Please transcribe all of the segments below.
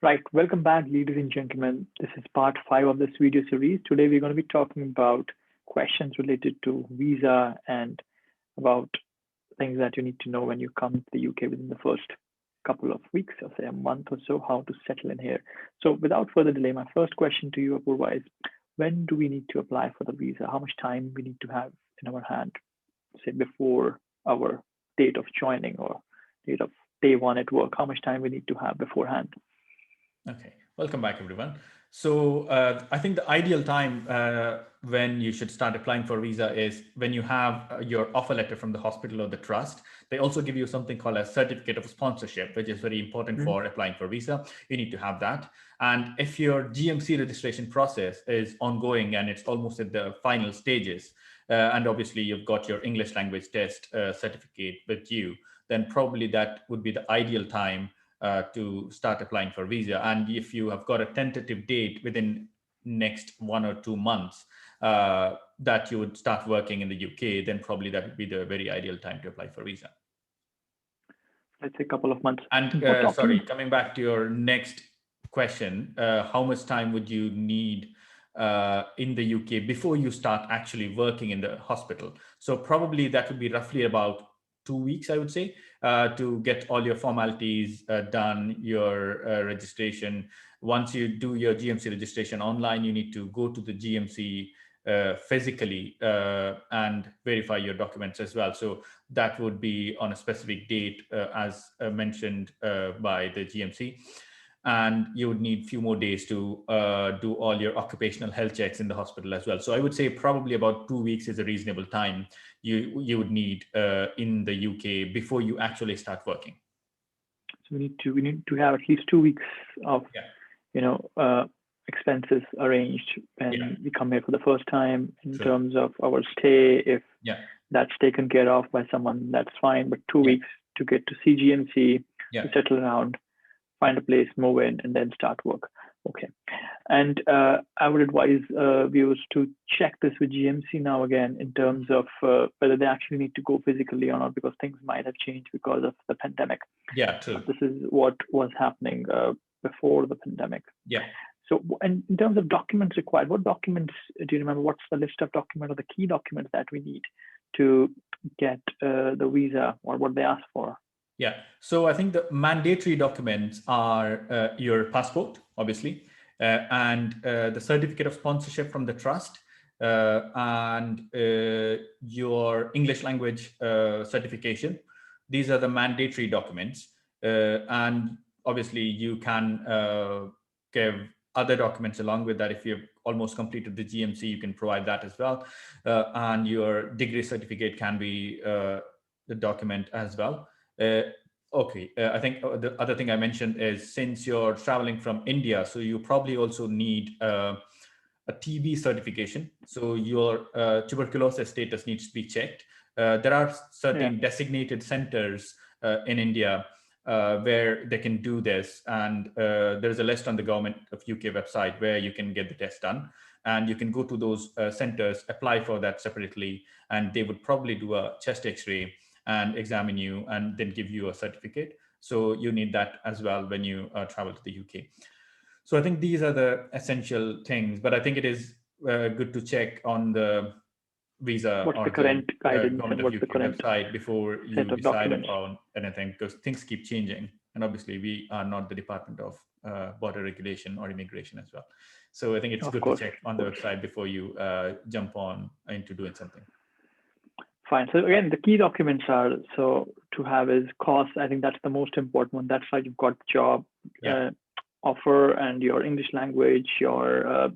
Right, welcome back, ladies and gentlemen. This is part five of this video series. Today, we're going to be talking about questions related to visa and about things that you need to know when you come to the UK within the first couple of weeks, or say a month or so, how to settle in here. So, without further delay, my first question to you, Apurva, is when do we need to apply for the visa? How much time we need to have in our hand, say before our date of joining or date of day one at work? How much time we need to have beforehand? Okay, welcome back, everyone. So I think the ideal time when you should start applying for a visa is when you have your offer letter from the hospital or the trust. They also give you something called a certificate of sponsorship, which is very important Mhm. for applying for visa. You need to have that. And if your GMC registration process is ongoing and it's almost at the final stages, and obviously you've got your English language test certificate with you, then probably that would be the ideal time to start applying for visa. And if you have got a tentative date within next 1 or 2 months that you would start working in the UK, then probably that would be the very ideal time to apply for visa. Let's say a couple of months. And What sorry, documents? coming back to your next question, how much time would you need in the UK before you start actually working in the hospital? So probably that would be roughly about 2 weeks, I would say, to get all your formalities done, your registration. Once you do your GMC registration online, you need to go to the GMC physically and verify your documents as well. So that would be on a specific date as mentioned by the GMC. And you would need a few more days to do all your occupational health checks in the hospital as well. So I would say probably about 2 weeks is a reasonable time you would need in the UK before you actually start working. So we need to have at least 2 weeks of Yeah, you know uh, expenses arranged yeah, when we come here for the first time in true. terms of our stay. If Yeah, that's taken care of by someone, that's fine. But two yeah, weeks to get to CGMC, yeah. to settle around, find a place, move in, and then start work. Okay. And I would advise viewers to check this with GMC now again in terms of whether they actually need to go physically or not, because things might have changed because of the pandemic. Yeah, true. This is what was happening before the pandemic. Yeah. So, and in terms of documents required, what documents do you remember? What's the list of documents or the key documents that we need to get the visa, or what they ask for? Yeah. So I think the mandatory documents are your passport, obviously, and the certificate of sponsorship from the trust, and your English language certification. These are the mandatory documents. And obviously, you can give other documents along with that. If you've almost completed the GMC, you can provide that as well. And your degree certificate can be the document as well. Okay, I think the other thing I mentioned is since you're traveling from India, so you probably also need a TB certification. So your tuberculosis status needs to be checked. There are Yeah. certain designated centers in India where they can do this. And there's a list on the government of UK website where you can get the test done. And you can go to those centers, apply for that separately, and they would probably do a chest x-ray and examine you and then give you a certificate. So you need that as well when you travel to the UK. So I think these are the essential things, but I think it is good to check on the visa What's the or the current guidance government and of what's the UK current website before set you of decide documents? upon anything, because things keep changing. And obviously we are not the Department of Border Regulation or Immigration as well. So I think it's Of good to course, check of on the course. website before you jump on into doing something. Fine. So again, the key documents are so to have is cost. I think that's the most important one. That's why you've got job Yeah, offer and your English language, your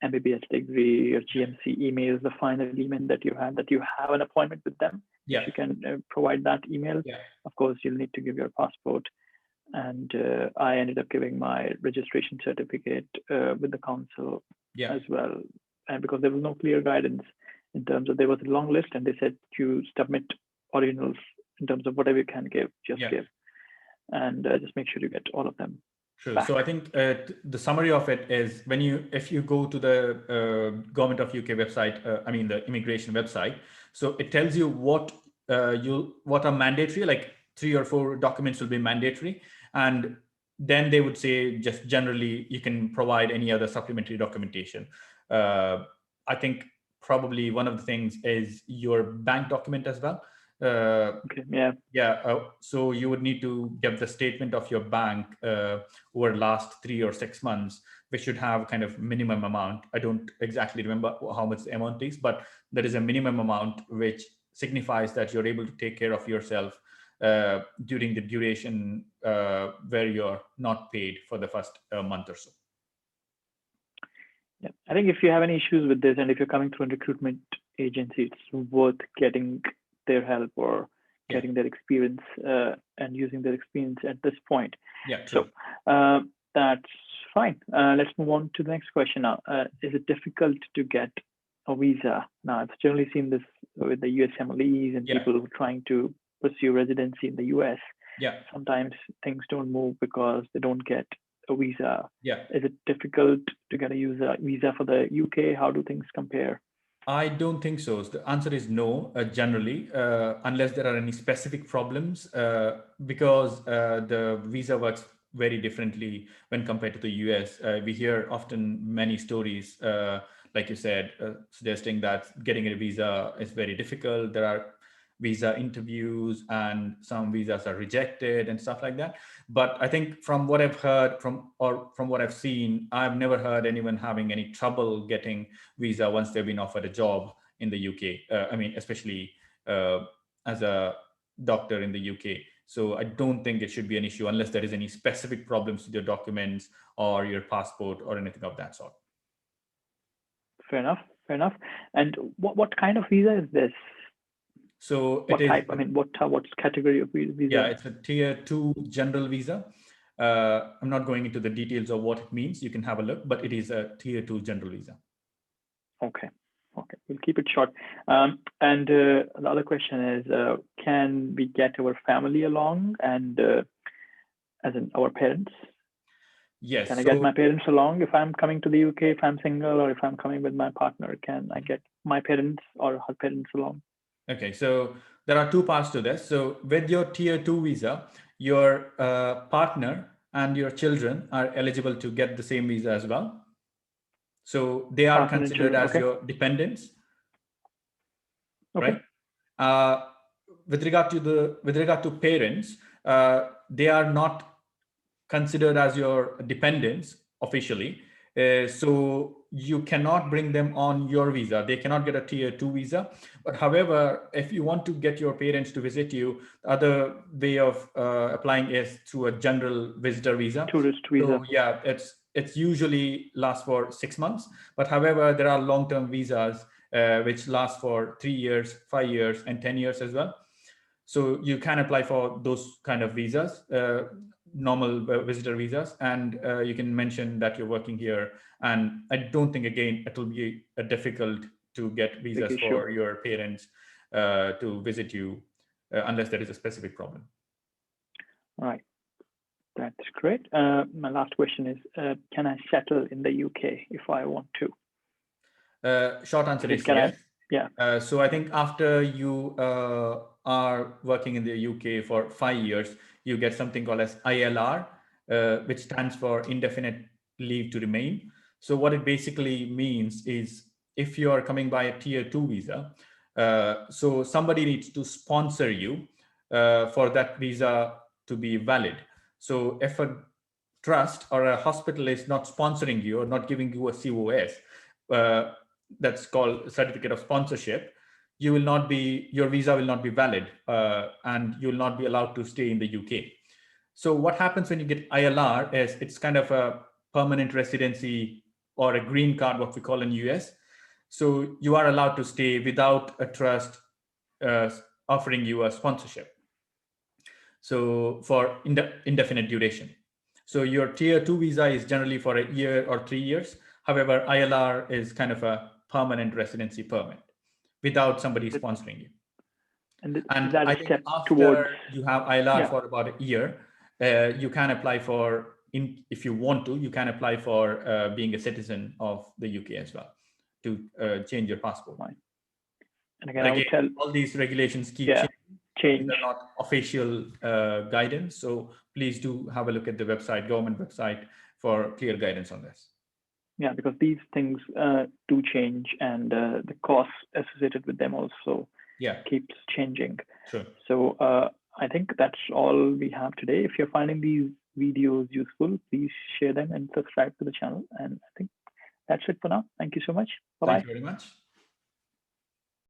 MBBS degree, your yeah, GMC emails, the final email that you have, that you have an appointment with them. If yeah, you can provide that email, yeah, of course, you'll need to give your passport. And I ended up giving my registration certificate with the council yeah, as well. And because there was no clear guidance in terms of, there was a long list and they said you submit originals in terms of whatever you can give, just yeah. give. And just make sure you get all of them True. back. So I think the summary of it is if you go to the Government of UK website, I mean the immigration website, so it tells you what are mandatory, like 3 or 4 documents will be mandatory, and then they would say just generally you can provide any other supplementary documentation. I think probably one of the things is your bank document as well. Okay. Yeah. Yeah. So you would need to get the statement of your bank over last 3 or 6 months, which should have kind of minimum amount. I don't exactly remember how much the amount is, but there is a minimum amount which signifies that you're able to take care of yourself during the duration where you're not paid for the first month or so. Yeah. I think if you have any issues with this, and if you're coming through a recruitment agency, it's worth getting their help or getting their experience and using their experience at this point. Yeah, true. So that's fine. Let's move on to the next question now. Is it difficult to get a visa? Now, I've generally seen this with the USMLEs and people who are trying to pursue residency in the US. Yeah. Sometimes things don't move because they don't get a visa. Yeah. Is it difficult to get a visa for the UK? How do things compare? I don't think so. The answer is no, generally, unless there are any specific problems, because the visa works very differently when compared to the US. We hear often many stories, like you said, suggesting that getting a visa is very difficult. There are visa interviews and some visas are rejected and stuff like that. But I think from what I've heard from what I've seen, I've never heard anyone having any trouble getting visa once they've been offered a job in the UK. I mean, especially as a doctor in the UK. So I don't think it should be an issue unless there is any specific problems with your documents or your passport or anything of that sort. Fair enough. Fair enough. And what kind of visa is this? So what type? I mean, what category of visa? Yeah, it's a tier 2 general visa. I'm not going into the details of what it means. You can have a look, but it is a tier 2 general visa. Okay. Okay, we'll keep it short. And the other question is, can we get our family along, and as in our parents? Yes. Can I get my parents along if I'm coming to the UK, if I'm single, or if I'm coming with my partner? Can I get my parents or her parents along? Okay, so there are two parts to this. So with your tier 2 visa, your partner and your children are eligible to get the same visa as well. So they are considered as your dependents, right? With regard to parents, they are not considered as your dependents officially. So you cannot bring them on your visa. They cannot get a tier 2 visa. But however, if you want to get your parents to visit you, the other way of applying is through a general visitor visa. Tourist visa. So yeah, it's usually lasts for 6 months. But however, there are long-term visas which last for 3 years, 5 years, and 10 years as well. So you can apply for those kind of visas, normal visitor visas, and you can mention that you're working here. And I don't think, again, it will be difficult to get visas for your parents to visit you unless there is a specific problem. All right. That's great. My last question is, can I settle in the UK if I want to? Short answer is yes. So I think after you are working in the UK for 5 years, you get something called as ILR, which stands for indefinite leave to remain. So what it basically means is if you are coming by a tier 2 visa, so somebody needs to sponsor you for that visa to be valid. So if a trust or a hospital is not sponsoring you or not giving you a COS, that's called certificate of sponsorship, your visa will not be valid, and you will not be allowed to stay in the UK. So what happens when you get ILR is it's kind of a permanent residency or a green card, what we call in US. So you are allowed to stay without a trust offering you a sponsorship. So for indefinite duration. So your tier 2 visa is generally for a year or 3 years. However, ILR is kind of a permanent residency permit without somebody sponsoring you. And I think after you have ILR for about a year, you can apply for, if you want to, you can apply for being a citizen of the UK as well to change your passport. And again, all these regulations keep changing. change. These are not official guidance. So please do have a look at the website, government website, for clear guidance on this. Yeah, because these things do change, and the costs associated with them also keeps changing. Sure. So I think that's all we have today. If you're finding these videos useful, please share them and subscribe to the channel. And I think that's it for now. Thank you so much. Bye-bye. Thank you very much.